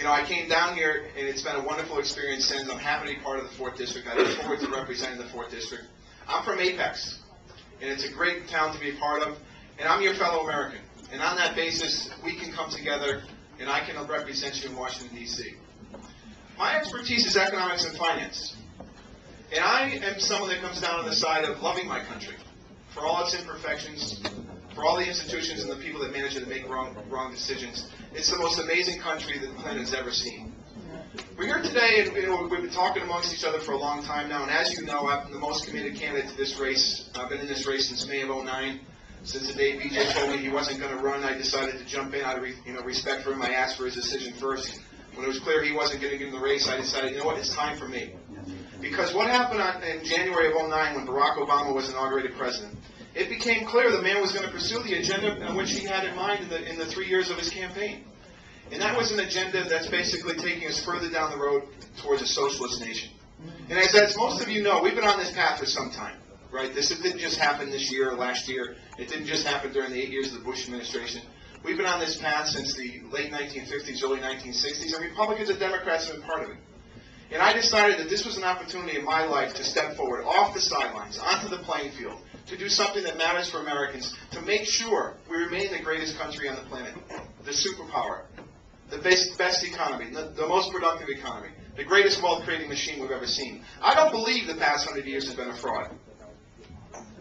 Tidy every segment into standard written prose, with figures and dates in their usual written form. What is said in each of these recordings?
know, I came down here, and it's been a wonderful experience since. I'm happy to be part of the 4th District. I look forward to representing the 4th District. I'm from Apex, and it's a great town to be a part of, and I'm your fellow American. And on that basis, we can come together, and I can represent you in Washington, D.C. My expertise is economics and finance. And I am someone that comes down on the side of loving my country, for all its imperfections, for all the institutions and the people that manage it to make wrong decisions. It's the most amazing country that the planet has ever seen. We're here today, and we've been talking amongst each other for a long time now, and as you know, I'm the most committed candidate to this race. I've been in this race since May of '09. Since the day BJ told me he wasn't going to run, I decided to jump in out of respect for him. I asked for his decision first. When it was clear he wasn't going to get in the race, I decided, you know what, it's time for me. Because what happened in January of '09 when Barack Obama was inaugurated president, it became clear the man was going to pursue the agenda in which he had in mind in the 3 years of his campaign. And that was an agenda that's basically taking us further down the road towards a socialist nation. And as most of you know, we've been on this path for some time, right? It didn't just happen this year or last year. It didn't just happen during the 8 years of the Bush administration. We've been on this path since the late 1950s, early 1960s, and Republicans and Democrats have been part of it. And I decided that this was an opportunity in my life to step forward, off the sidelines, onto the playing field, to do something that matters for Americans, to make sure we remain the greatest country on the planet, the superpower, the best economy, the most productive economy, the greatest wealth-creating machine we've ever seen. I don't believe the past 100 years has been a fraud.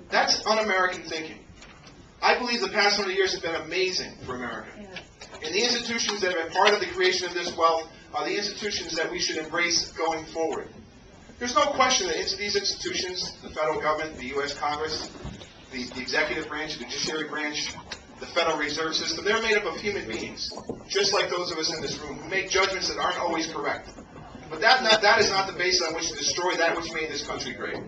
That's un-American thinking. I believe the past 100 years have been amazing for America. And the institutions that have been part of the creation of this wealth are the institutions that we should embrace going forward. There's no question that these institutions, the federal government, the U.S. Congress, the executive branch, the judiciary branch, the Federal Reserve System, they're made up of human beings, just like those of us in this room, who make judgments that aren't always correct. But that is not the basis on which to destroy that which made this country great.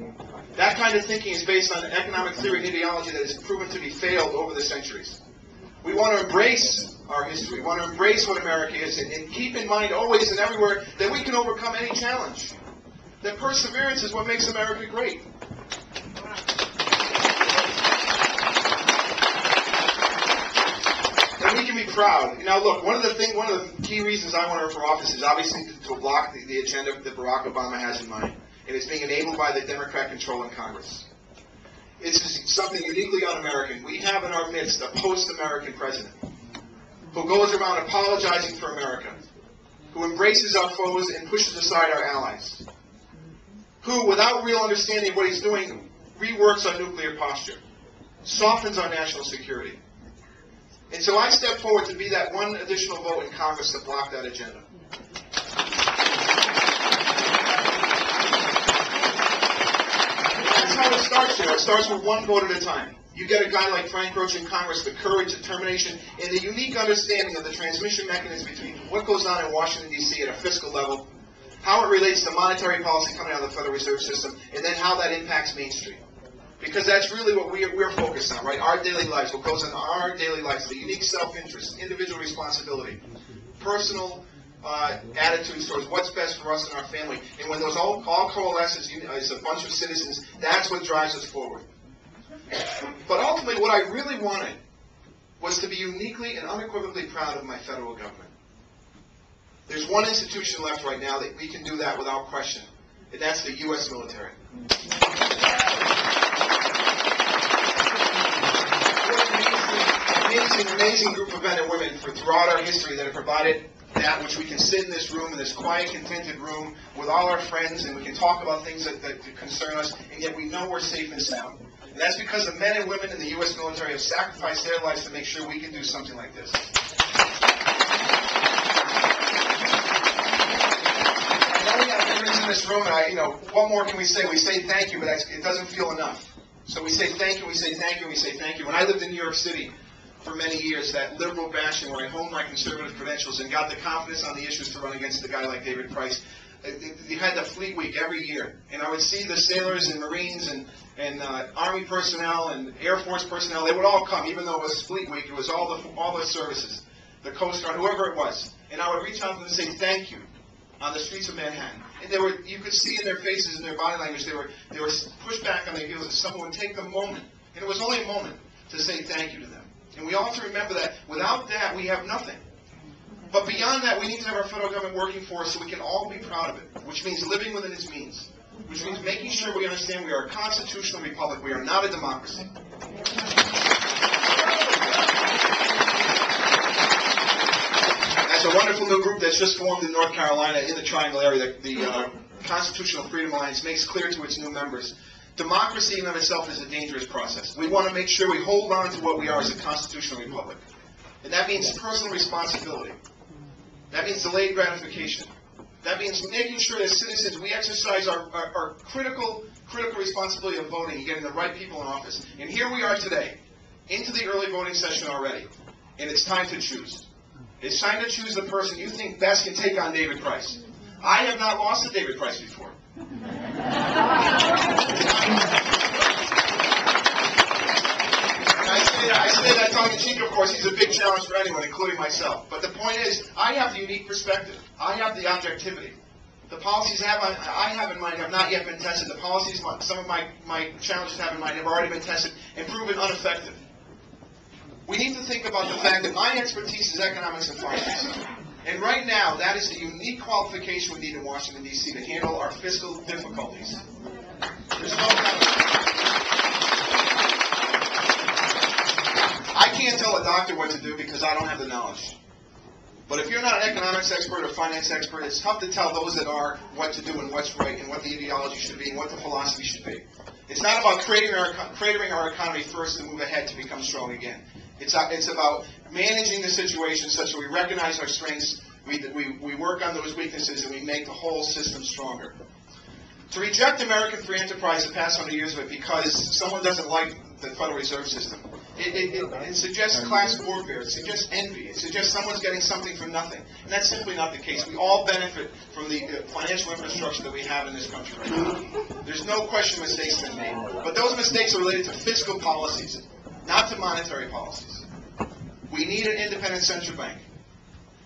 That kind of thinking is based on economic theory and ideology that has proven to be failed over the centuries. We want to embrace our history. We want to embrace what America is and keep in mind always and everywhere that we can overcome any challenge. That perseverance is what makes America great. And we can be proud. Now look, one of the key reasons I want to run for office is obviously to block the agenda that Barack Obama has in mind. And it's being enabled by the Democrat control in Congress. It's something uniquely un-American. We have in our midst a post-American president who goes around apologizing for America, who embraces our foes and pushes aside our allies, who, without real understanding of what he's doing, reworks our nuclear posture, softens our national security. And so I step forward to be that one additional vote in Congress to block that agenda. That's how it starts here. It starts with one vote at a time. You get a guy like Frank Roach in Congress, the courage, determination, and the unique understanding of the transmission mechanism between what goes on in Washington, D.C. at a fiscal level, how it relates to monetary policy coming out of the Federal Reserve System, and then how that impacts Main Street. Because that's really what we're focused on, right? Our daily lives, what goes on in our daily lives, the unique self-interest, individual responsibility, personal attitudes towards what's best for us and our family. And when those all coalesce as a bunch of citizens, that's what drives us forward. But ultimately, what I really wanted was to be uniquely and unequivocally proud of my federal government. There's one institution left right now that we can do that without question, and that's the U.S. military. Amazing group of men and women throughout our history that have provided that which we can sit in this room, in this quiet, contented room, with all our friends, and we can talk about things that concern us, and yet we know we're safe and sound. And that's because the men and women in the U.S. military have sacrificed their lives to make sure we can do something like this. I know we have veterans in this room, and what more can we say? We say thank you, but it doesn't feel enough. So we say thank you, we say thank you, we say thank you. When I lived in New York City for many years, that liberal bastion where I honed my conservative credentials and got the confidence on the issues to run against a guy like David Price, you had the Fleet Week every year. And I would see the sailors and Marines and Army personnel and Air Force personnel. They would all come, even though it was Fleet Week. It was all the services, the Coast Guard, whoever it was. And I would reach out to them and say thank you on the streets of Manhattan. And you could see in their faces and their body language, they were pushed back on their heels, and someone would take the moment, and it was only a moment, to say thank you to them. And we all have to remember that without that, we have nothing. But beyond that, we need to have our federal government working for us so we can all be proud of it, which means living within its means, which means making sure we understand we are a constitutional republic. We are not a democracy. As a wonderful new group that's just formed in North Carolina in the Triangle area, the Constitutional Freedom Alliance makes clear to its new members, democracy in and of itself is a dangerous process. We want to make sure we hold on to what we are as a constitutional republic. And that means personal responsibility. That means delayed gratification. That means making sure that citizens, we exercise our critical responsibility of voting and getting the right people in office. And here we are today, into the early voting session already, and it's time to choose. It's time to choose the person you think best can take on David Price. I have not lost to David Price before. I say that tongue-in-cheek, of course. He's a big challenge for anyone, including myself. But the point is, I have the unique perspective. I have the objectivity. The policies I have in mind have not yet been tested. The policies some of my challenges have in mind have already been tested and proven ineffective. We need to think about the fact that my expertise is economics and finance. And right now, that is the unique qualification we need in Washington, D.C. to handle our fiscal difficulties. There's no doubt. I can't tell a doctor what to do because I don't have the knowledge. But if you're not an economics expert or finance expert, it's tough to tell those that are what to do and what's right and what the ideology should be and what the philosophy should be. It's not about cratering our economy first to move ahead to become strong again. It's about managing the situation such that we recognize our strengths, we work on those weaknesses, and we make the whole system stronger. To reject American free enterprise the past 100 years of it because someone doesn't like the Federal Reserve System, it suggests class warfare, it suggests envy, it suggests someone's getting something for nothing. And that's simply not the case. We all benefit from the financial infrastructure that we have in this country right now. There's no question mistakes have been made. But those mistakes are related to fiscal policies, not to monetary policies. We need an independent central bank.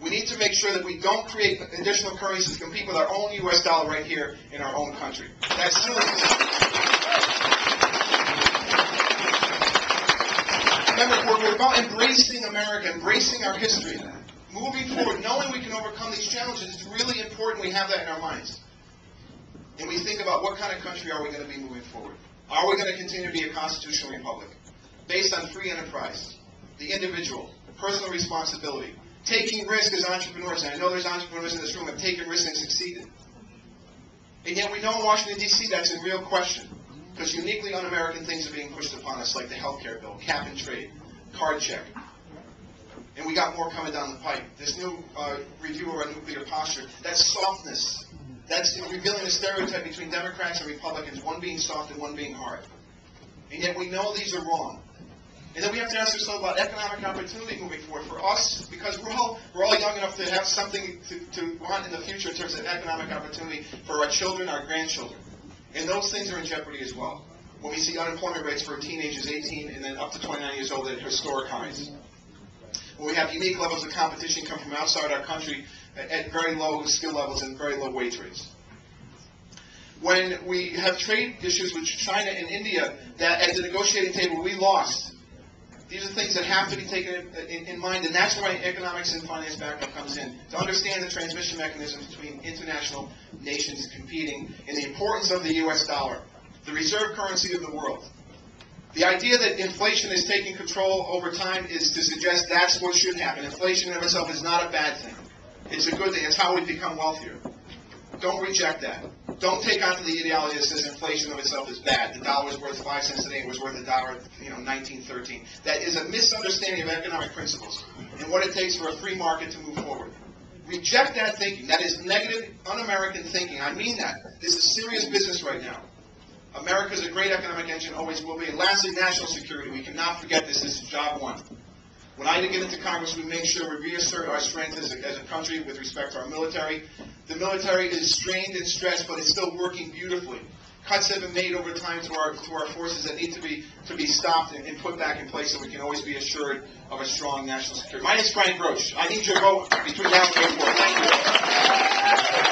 We need to make sure that we don't create additional currencies to compete with our own U.S. dollar right here in our own country. That's silly. Remember, we're about embracing America, embracing our history. Moving forward, knowing we can overcome these challenges, it's really important we have that in our minds. And we think about what kind of country are we going to be moving forward. Are we going to continue to be a constitutional republic based on free enterprise, the individual, personal responsibility, taking risk as entrepreneurs? And I know there's entrepreneurs in this room that have taken risks and succeeded. And yet we know in Washington, D.C. that's a real question. Because uniquely un-American things are being pushed upon us, like the health care bill, cap and trade, card check. And we got more coming down the pipe. This new review of our nuclear posture, that's softness. That's revealing a stereotype between Democrats and Republicans, one being soft and one being hard. And yet we know these are wrong. And then we have to ask ourselves about economic opportunity moving forward for us, because we're all young enough to have something to want in the future in terms of economic opportunity for our children, our grandchildren. And those things are in jeopardy as well. When we see unemployment rates for teenagers 18 and then up to 29 years old at historic highs. When we have unique levels of competition come from outside our country at very low skill levels and very low wage rates. When we have trade issues with China and India that at the negotiating table we lost. These are things that have to be taken in mind, and that's why economics and finance background comes in, to understand the transmission mechanisms between international nations competing and the importance of the U.S. dollar, the reserve currency of the world. The idea that inflation is taking control over time is to suggest that's what should happen. Inflation in of itself is not a bad thing. It's a good thing. It's how we become wealthier. Don't reject that. Don't take on the ideology that says inflation of itself is bad. The dollar was worth 5 cents today. It was worth $1, 1913. That is a misunderstanding of economic principles and what it takes for a free market to move forward. Reject that thinking. That is negative, un-American thinking. I mean that. This is serious business right now. America is a great economic engine, always will be. And lastly, national security. We cannot forget this. This is job one. When I get into Congress, we make sure we reassert our strength as a country with respect to our military. The military is strained and stressed, but it's still working beautifully. Cuts have been made over time to our forces that need to be stopped and put back in place so we can always be assured of a strong national security. My name is Frank Roach. I need your vote between now and April. Thank you.